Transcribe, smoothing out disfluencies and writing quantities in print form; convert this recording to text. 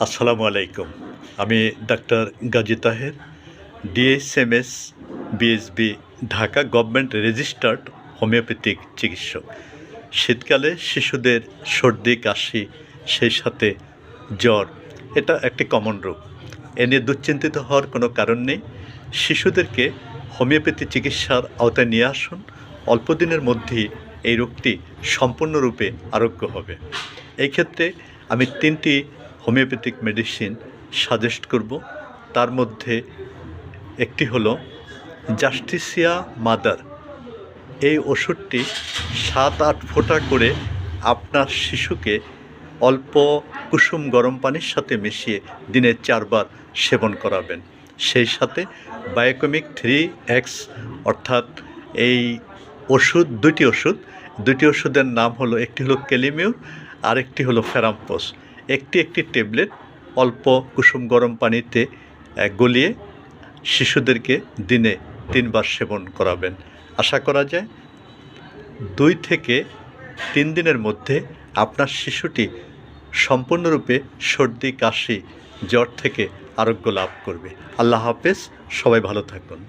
আসসালামু আলাইকুম। আমি doctor Gazi Taher, DSMS BSB, Dhaka government registered homeopathic চিকিৎসক। শীতকালে শিশুদের সর্দি, কাশি, সেই সাথে জ্বর, এটা একটি কমন রোগ। এ নিয়ে দুশ্চিন্তিত হওয়ার কোনো কারণ নেই। শিশুদেরকে হোমিওপ্যাথি চিকিৎসার আওতায় নিয়ে আসুন। অল্প দিনের মধ্যেই এই রোগটি সম্পূর্ণরূপে আরোগ্য হবে। এই ক্ষেত্রে আমি ৩টি হোমিওপ্যাথিক মেডিসিন সাজেস্ট করব। তার মধ্যে একটি হলো জাস্টিসিয়া মাদার। এই ওষুধটি ৭-৮ ফোঁটা করে আপনার শিশুকে অল্প কুসুম গরম পানির সাথে মিশিয়ে দিনে ৪ বার সেবন করাবেন। সেই সাথে বায়োকেমিক 3X, অর্থাৎ এই দুটি ওষুধের নাম হলো, একটি হলো ক্যালিমিউর, আরেকটি হলো ফেরাম্পস। একটি ট্যাবলেট অল্প কুসুম গরম পানিতে গলিয়ে শিশুদেরকে দিনে ৩ বার সেবন করাবেন। আশা করা যায় ২ থেকে ৩ দিনের মধ্যে আপনার শিশুটি সম্পূর্ণরূপে সর্দি, কাশি, জ্বর থেকে আরোগ্য লাভ করবে। আল্লাহ হাফেজ, সবাই ভালো থাকুন।